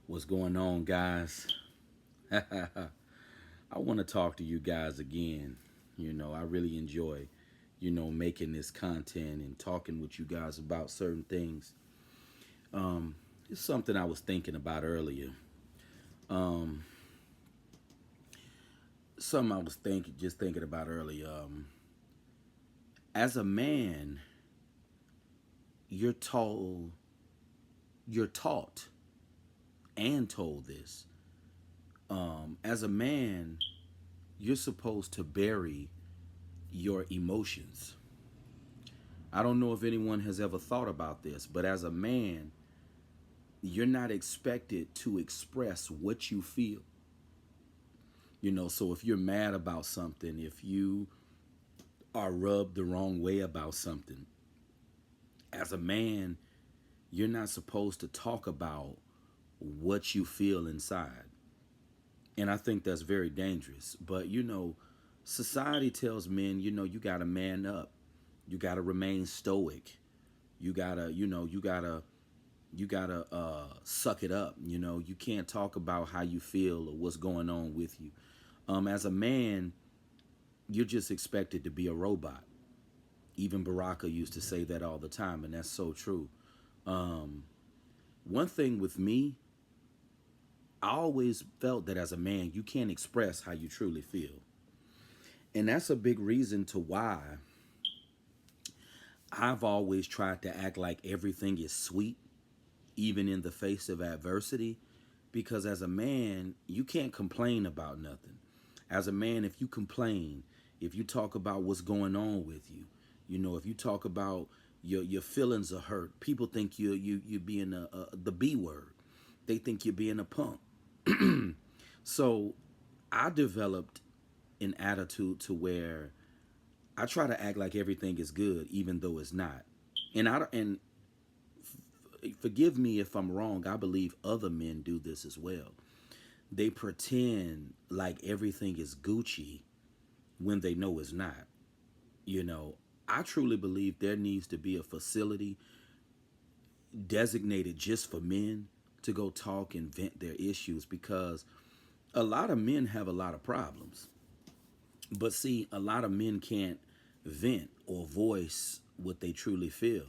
What's going on, guys? I want to talk to you guys again. I really enjoy, making this content and talking with you guys about certain things. Um, it's something I was thinking about earlier. Um, something I was just thinking about earlier. As a man, you're told, you're taught and told this. As a man, you're supposed to bury your emotions. I don't know if anyone has ever thought about this, but as a man, you're not expected to express what you feel. So if you're mad about something, if you are rubbed the wrong way about something, as a man, you're not supposed to talk about what you feel inside. And I think that's very dangerous. But, society tells men, you got to man up. You got to remain stoic. You gotta suck it up. You can't talk about how you feel or what's going on with you. As a man, you're just expected to be a robot. Even Baraka used to say that all the time, and that's so true. um, One thing with me, I always felt that as a man you can't express how you truly feel, and that's a big reason to why I've always tried to act like everything is sweet even in the face of adversity, because as a man, you can't complain about nothing. As a man, if you complain, if you talk about what's going on with you, if you talk about your feelings are hurt, people think you're being the B word. They think you're being a punk. So I developed an attitude to where I try to act like everything is good, even though it's not. And forgive me if I'm wrong. I believe other men do this as well. They pretend like everything is Gucci when they know it's not. You know, I truly believe there needs to be a facility designated just for men to go talk and vent their issues, because a lot of men have a lot of problems. But see, a lot of men can't vent or voice what they truly feel.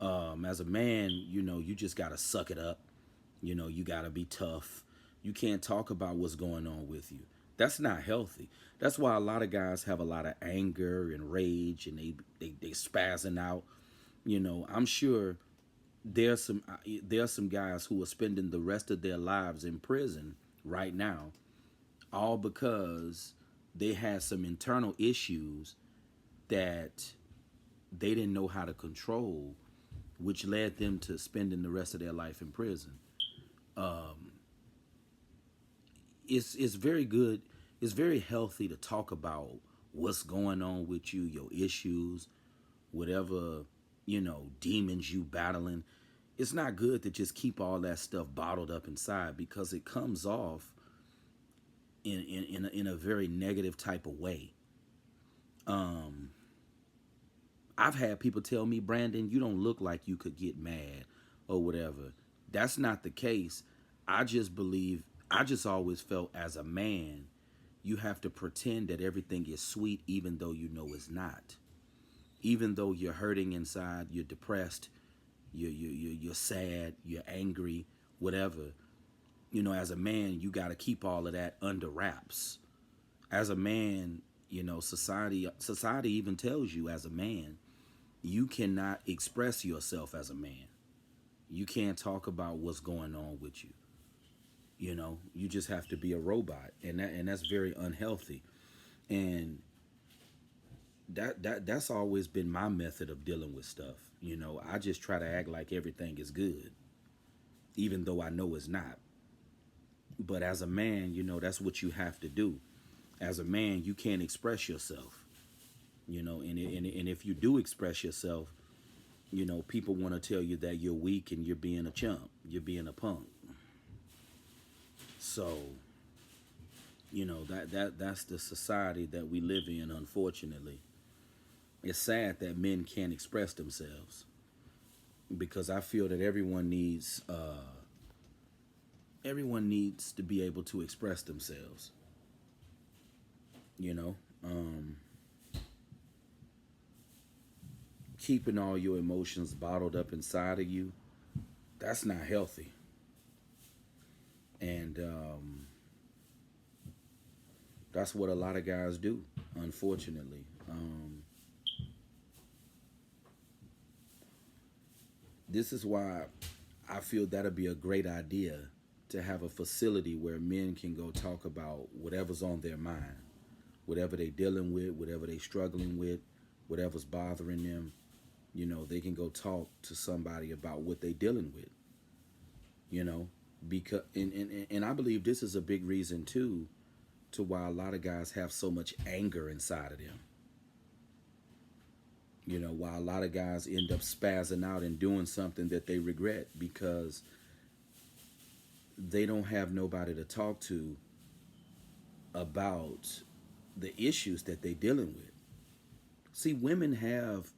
As a man, you just got to suck it up. You got to be tough. You can't talk about what's going on with you. That's not healthy. That's why a lot of guys have a lot of anger and rage, and they spazzing out. I'm sure there's some guys who are spending the rest of their lives in prison right now, all because they had some internal issues that they didn't know how to control, which led them to spending the rest of their life in prison. Um, it's very good. It's very healthy to talk about what's going on with you, your issues, whatever demons you battling. It's not good to just keep all that stuff bottled up inside, because it comes off in a very negative type of way. Um, I've had people tell me, Brandon, you don't look like you could get mad or whatever. That's not the case. I just always felt as a man, you have to pretend that everything is sweet even though you know it's not. Even though you're hurting inside, you're depressed, you're sad, you're angry, whatever. As a man, you got to keep all of that under wraps. As a man, society even tells you as a man, you cannot express yourself as a man. You can't talk about what's going on with you. You just have to be a robot, and that's very unhealthy. And that's always been my method of dealing with stuff. I just try to act like everything is good, even though I know it's not. But as a man, that's what you have to do. As a man, you can't express yourself. And if you do express yourself, people want to tell you that you're weak and you're being a chump, you're being a punk. So, that's the society that we live in, unfortunately. It's sad that men can't express themselves, because I feel that everyone needs everyone needs to be able to express themselves. You know, keeping all your emotions bottled up inside of you, that's not healthy. And that's what a lot of guys do, unfortunately. This is why I feel that'll be a great idea to have a facility where men can go talk about whatever's on their mind, whatever they dealing with, whatever they struggling with, whatever's bothering them. You know, they can go talk to somebody about what they dealing with. You know, because and I believe this is a big reason too to why a lot of guys have so much anger inside of them. You know, why a lot of guys end up spazzing out and doing something that they regret because they don't have nobody to talk to about the issues that they dealing with. See, women have,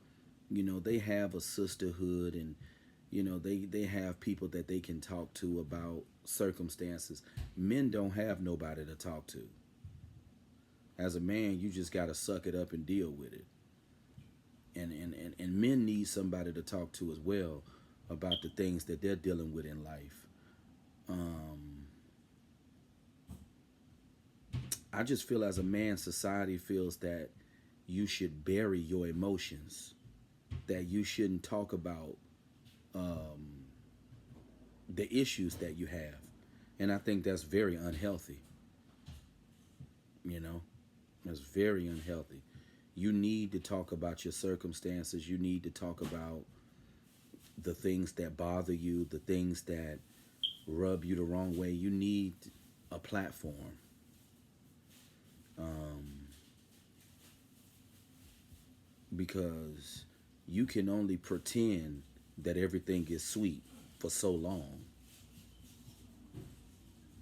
you know, they have a sisterhood, and you know, they have people that they can talk to about circumstances. Men don't have nobody to talk to. As a man, you just got to suck it up and deal with it. And men need somebody to talk to as well about the things that they're dealing with in life. Um, I just feel as a man, society feels that you should bury your emotions, that you shouldn't talk about um, the issues that you have. And I think that's very unhealthy. You know, that's very unhealthy. You need to talk about your circumstances. You need to talk about the things that bother you, the things that rub you the wrong way. You need a platform. Um, because you can only pretend that everything is sweet for so long.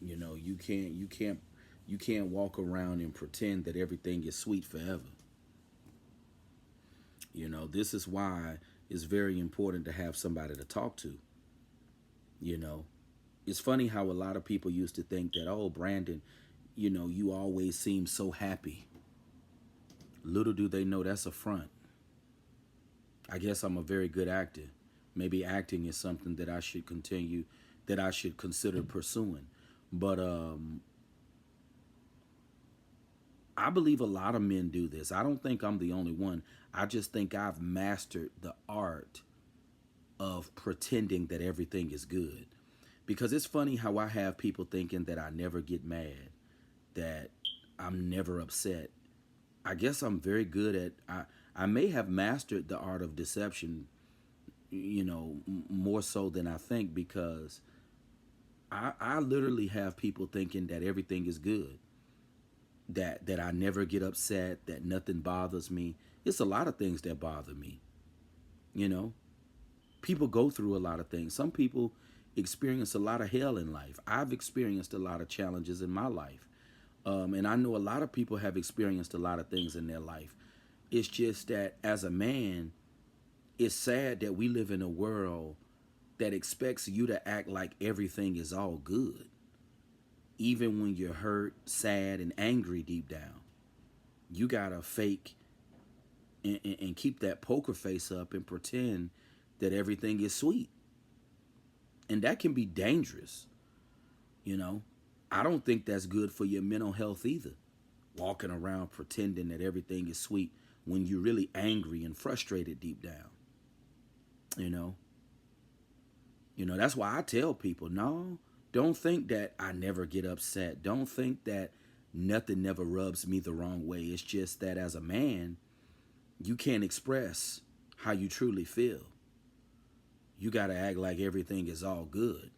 You know, you can't walk around and pretend that everything is sweet forever. You know, this is why it's very important to have somebody to talk to. You know, it's funny how a lot of people used to think that, oh, Brandon, you know, you always seem so happy. Little do they know that's a front. I guess I'm a very good actor. Maybe acting is something that I should continue, that I should consider pursuing. But I believe a lot of men do this. I don't think I'm the only one. I just think I've mastered the art of pretending that everything is good. Because it's funny how I have people thinking that I never get mad, that I'm never upset. I guess I'm very good at I may have mastered the art of deception, you know, more so than I think, because I literally have people thinking that everything is good, that I never get upset, that nothing bothers me. It's a lot of things that bother me, you know. People go through a lot of things. Some people experience a lot of hell in life. I've experienced a lot of challenges in my life. And I know a lot of people have experienced a lot of things in their life. It's just that as a man, it's sad that we live in a world that expects you to act like everything is all good, even when you're hurt, sad, and angry deep down. You gotta fake and keep that poker face up and pretend that everything is sweet. And that can be dangerous, you know. I don't think that's good for your mental health either. Walking around pretending that everything is sweet when you're really angry and frustrated deep down, you know. That's why I tell people, no, don't think that I never get upset. Don't think that nothing never rubs me the wrong way. It's just that as a man, you can't express how you truly feel. You got to act like everything is all good.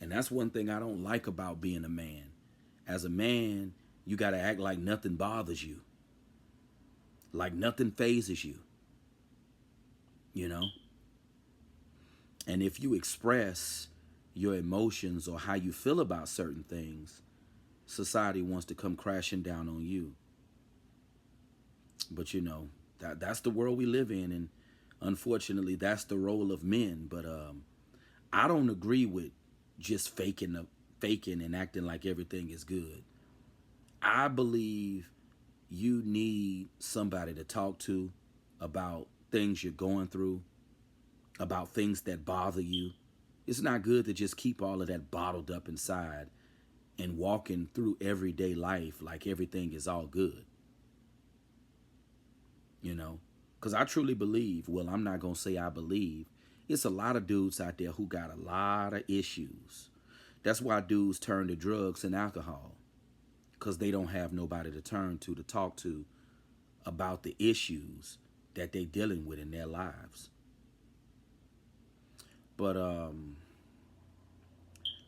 And that's one thing I don't like about being a man. As a man, you got to act like nothing bothers you, like nothing phases you, you know? And if you express your emotions or how you feel about certain things, society wants to come crashing down on you. But that's the world we live in, and unfortunately that's the role of men. But I don't agree with just faking and acting like everything is good. I believe you need somebody to talk to about things you're going through, about things that bother you. It's not good to just keep all of that bottled up inside and walking through everyday life like everything is all good, you know? Because I truly believe, well, I'm not going to say I believe, it's a lot of dudes out there who got a lot of issues. That's why dudes turn to drugs and alcohol, because they don't have nobody to turn to talk to about the issues that they dealing with in their lives. But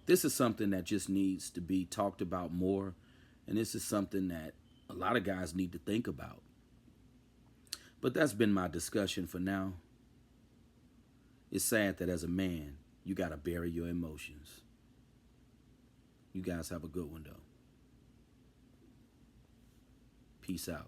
this is something that just needs to be talked about more, and this is something that a lot of guys need to think about. But that's been my discussion for now. It's sad that as a man, you got to bury your emotions. You guys have a good one, though. Peace out.